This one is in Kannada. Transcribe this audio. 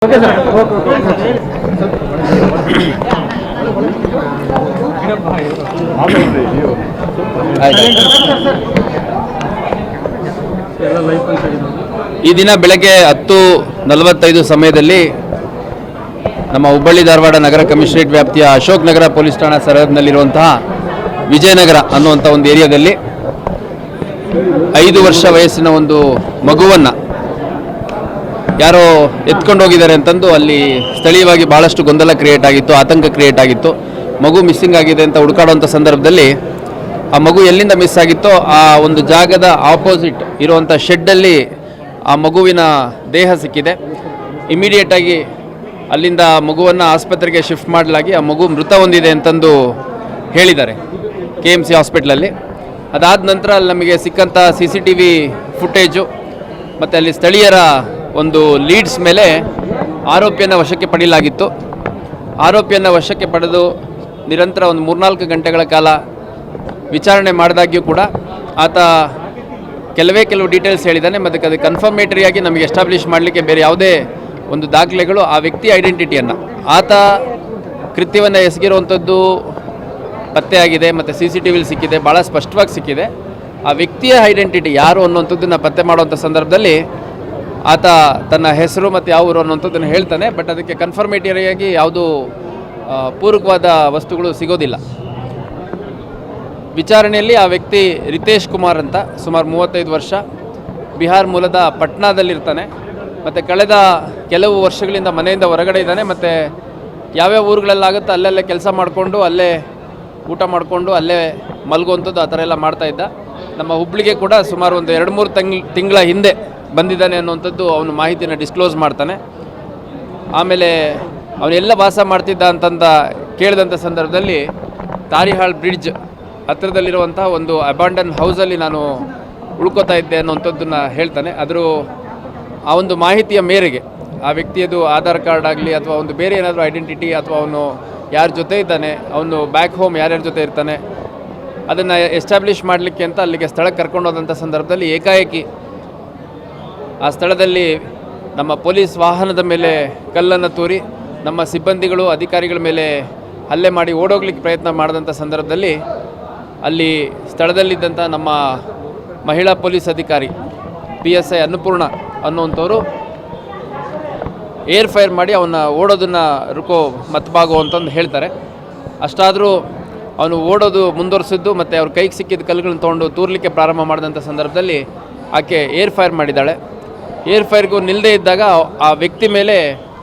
ಈ ದಿನ ಬೆಳಗ್ಗೆ 10:45 ಸಮಯದಲ್ಲಿ ನಮ್ಮ ಹುಬ್ಬಳ್ಳಿ ಧಾರವಾಡ ನಗರ ಕಮಿಷನರೇಟ್ ವ್ಯಾಪ್ತಿಯ ಅಶೋಕ್ ನಗರ ಪೊಲೀಸ್ ಠಾಣಾ ಸರಹದ್ದಿನಲ್ಲಿರುವಂತಹ ವಿಜಯನಗರ ಅನ್ನುವಂಥ ಒಂದು ಏರಿಯಾದಲ್ಲಿ 5 ವರ್ಷ ವಯಸ್ಸಿನ ಒಂದು ಮಗುವನ್ನು ಯಾರೋ ಎತ್ಕೊಂಡು ಹೋಗಿದ್ದಾರೆ ಅಂತಂದು ಅಲ್ಲಿ ಸ್ಥಳೀಯವಾಗಿ ಬಹಳಷ್ಟು ಗೊಂದಲ ಕ್ರಿಯೇಟ್ ಆಗಿತ್ತು, ಆತಂಕ ಕ್ರಿಯೇಟ್ ಆಗಿತ್ತು. ಮಗು ಮಿಸ್ಸಿಂಗ್ ಆಗಿದೆ ಅಂತ ಹುಡುಕಾಡುವಂಥ ಸಂದರ್ಭದಲ್ಲಿ ಆ ಮಗು ಎಲ್ಲಿಂದ ಮಿಸ್ ಆಗಿತ್ತೋ ಆ ಒಂದು ಜಾಗದ ಆಪೋಸಿಟ್ ಇರುವಂಥ ಶೆಡ್ಡಲ್ಲಿ ಆ ಮಗುವಿನ ದೇಹ ಸಿಕ್ಕಿದೆ. ಇಮಿಡಿಯೇಟಾಗಿ ಅಲ್ಲಿಂದ ಮಗುವನ್ನು ಆಸ್ಪತ್ರೆಗೆ ಶಿಫ್ಟ್ ಮಾಡಲಾಗಿ ಆ ಮಗು ಮೃತ ಹೊಂದಿದೆ ಅಂತಂದು ಹೇಳಿದ್ದಾರೆ KMC ಹಾಸ್ಪಿಟ್ಲಲ್ಲಿ. ಅದಾದ ನಂತರ ಅಲ್ಲಿ ನಮಗೆ ಸಿಕ್ಕಂಥ CCTV ಫುಟೇಜು ಮತ್ತು ಅಲ್ಲಿ ಸ್ಥಳೀಯರ ಒಂದು ಲೀಡ್ಸ್ ಮೇಲೆ ಆರೋಪಿಯನ್ನು ವಶಕ್ಕೆ ಪಡೆಯಲಾಗಿತ್ತು. ಆರೋಪಿಯನ್ನು ವಶಕ್ಕೆ ಪಡೆದು ನಿರಂತರ ಒಂದು 3-4 ಗಂಟೆಗಳ ಕಾಲ ವಿಚಾರಣೆ ಮಾಡಿದಾಗ್ಯೂ ಕೂಡ ಆತ ಕೆಲವು ಡೀಟೇಲ್ಸ್ ಹೇಳಿದ್ದಾನೆ. ಮತ್ತು ಅದು ಕನ್ಫರ್ಮೇಟರಿಯಾಗಿ ನಮಗೆ ಎಸ್ಟಾಬ್ಲಿಷ್ ಮಾಡಲಿಕ್ಕೆ ಬೇರೆ ಯಾವುದೇ ಒಂದು ದಾಖಲೆಗಳು ಆ ವ್ಯಕ್ತಿ ಐಡೆಂಟಿಟಿಯನ್ನು, ಆತ ಕೃತ್ಯವನ್ನು ಎಸಗಿರುವಂಥದ್ದು ಪತ್ತೆಯಾಗಿದೆ ಮತ್ತು CCTVಲಿ ಸಿಕ್ಕಿದೆ, ಭಾಳ ಸ್ಪಷ್ಟವಾಗಿ ಸಿಕ್ಕಿದೆ. ಆ ವ್ಯಕ್ತಿಯ ಐಡೆಂಟಿಟಿ ಯಾರು ಅನ್ನುವಂಥದ್ದನ್ನು ಪತ್ತೆ ಮಾಡುವಂಥ ಸಂದರ್ಭದಲ್ಲಿ ಆತ ತನ್ನ ಹೆಸರು ಮತ್ತು ಯಾವ ಊರು ಅನ್ನುವಂಥದ್ದನ್ನು ಹೇಳ್ತಾನೆ. ಬಟ್ ಅದಕ್ಕೆ ಕನ್ಫರ್ಮೇಟರಿಯಾಗಿ ಯಾವುದೂ ಪೂರಕವಾದ ವಸ್ತುಗಳು ಸಿಗೋದಿಲ್ಲ. ವಿಚಾರಣೆಯಲ್ಲಿ ಆ ವ್ಯಕ್ತಿ ರಿತೇಶ್ ಕುಮಾರ್ ಅಂತ, ಸುಮಾರು 35 ವರ್ಷ, ಬಿಹಾರ್ ಮೂಲದ ಪಟ್ನಾದಲ್ಲಿರ್ತಾನೆ. ಮತ್ತು ಕಳೆದ ಕೆಲವು ವರ್ಷಗಳಿಂದ ಮನೆಯಿಂದ ಹೊರಗಡೆ ಇದ್ದಾನೆ. ಮತ್ತು ಯಾವ್ಯಾವ ಊರುಗಳಲ್ಲಾಗುತ್ತೋ ಅಲ್ಲಲ್ಲೇ ಕೆಲಸ ಮಾಡಿಕೊಂಡು, ಅಲ್ಲೇ ಊಟ ಮಾಡಿಕೊಂಡು, ಅಲ್ಲೇ ಮಲಗುವಂಥದ್ದು ಆ ಥರ ಎಲ್ಲ ಮಾಡ್ತಾಯಿದ್ದ. ನಮ್ಮ ಹುಬ್ಬಳ್ಳಿಗೆ ಕೂಡ ಸುಮಾರು ಒಂದು 2-3 ತಿಂಗಳ ಹಿಂದೆ ಬಂದಿದ್ದಾನೆ ಅನ್ನುವಂಥದ್ದು ಅವನು ಮಾಹಿತಿನ ಡಿಸ್ಕ್ಲೋಸ್ ಮಾಡ್ತಾನೆ. ಆಮೇಲೆ ಅವನೆಲ್ಲ ವಾಸ ಮಾಡ್ತಿದ್ದ ಅಂತಂದ ಕೇಳಿದಂಥ ಸಂದರ್ಭದಲ್ಲಿ ತಾರಿಹಾಳ್ ಬ್ರಿಡ್ಜ್ ಹತ್ತಿರದಲ್ಲಿರುವಂಥ ಒಂದು ಅಬಾಂಡನ್ ಹೌಸಲ್ಲಿ ನಾನು ಉಳ್ಕೋತಾ ಇದ್ದೆ ಅನ್ನುವಂಥದ್ದನ್ನು ಹೇಳ್ತಾನೆ. ಆ ಒಂದು ಮಾಹಿತಿಯ ಮೇರೆಗೆ ಆ ವ್ಯಕ್ತಿಯದು ಆಧಾರ್ ಕಾರ್ಡ್ ಆಗಲಿ ಅಥವಾ ಒಂದು ಬೇರೆ ಏನಾದರೂ ಐಡೆಂಟಿಟಿ ಅಥವಾ ಅವನು ಯಾರ ಜೊತೆ ಇದ್ದಾನೆ, ಅವನು ಬ್ಯಾಕ್ ಹೋಮ್ ಯಾರ್ಯಾರ ಜೊತೆ ಇರ್ತಾನೆ, ಅದನ್ನು ಎಸ್ಟಾಬ್ಲಿಷ್ ಮಾಡಲಿಕ್ಕೆ ಅಂತ ಅಲ್ಲಿಗೆ ಸ್ಥಳಕ್ಕೆ ಕರ್ಕೊಂಡು ಹೋದಂಥ ಸಂದರ್ಭದಲ್ಲಿ ಏಕಾಏಕಿ ಆ ಸ್ಥಳದಲ್ಲಿ ನಮ್ಮ ಪೊಲೀಸ್ ವಾಹನದ ಮೇಲೆ ಕಲ್ಲನ್ನು ತೂರಿ ನಮ್ಮ ಸಿಬ್ಬಂದಿಗಳು ಅಧಿಕಾರಿಗಳ ಮೇಲೆ ಹಲ್ಲೆ ಮಾಡಿ ಓಡೋಗ್ಲಿಕ್ಕೆ ಪ್ರಯತ್ನ ಮಾಡಿದಂಥ ಸಂದರ್ಭದಲ್ಲಿ ಅಲ್ಲಿ ಸ್ಥಳದಲ್ಲಿದ್ದಂಥ ನಮ್ಮ ಮಹಿಳಾ ಪೊಲೀಸ್ ಅಧಿಕಾರಿ PSI ಅನ್ನಪೂರ್ಣ ಅನ್ನುವಂಥವರು ಏರ್ ಫೈರ್ ಮಾಡಿ ಅವನ್ನ ಓಡೋದನ್ನು ರುಕೋ ಮತ್ಬಾಗೋ ಅಂತಂದು ಹೇಳ್ತಾರೆ. ಅಷ್ಟಾದರೂ ಅವನು ಓಡೋದು ಮುಂದುವರಿಸಿದ್ದು ಮತ್ತು ಅವ್ರ ಕೈಗೆ ಸಿಕ್ಕಿದ ಕಲ್ಲುಗಳನ್ನು ತೊಗೊಂಡು ತೂರಲಿಕ್ಕೆ ಪ್ರಾರಂಭ ಮಾಡಿದಂಥ ಸಂದರ್ಭದಲ್ಲಿ ಆಕೆ ಏರ್ ಫೈರ್ ಮಾಡಿದ್ದಾಳೆ. ಏರ್ ಫೈರ್ಗೂ ನಿಲ್ಲದೇ ಇದ್ದಾಗ ಆ ವ್ಯಕ್ತಿ ಮೇಲೆ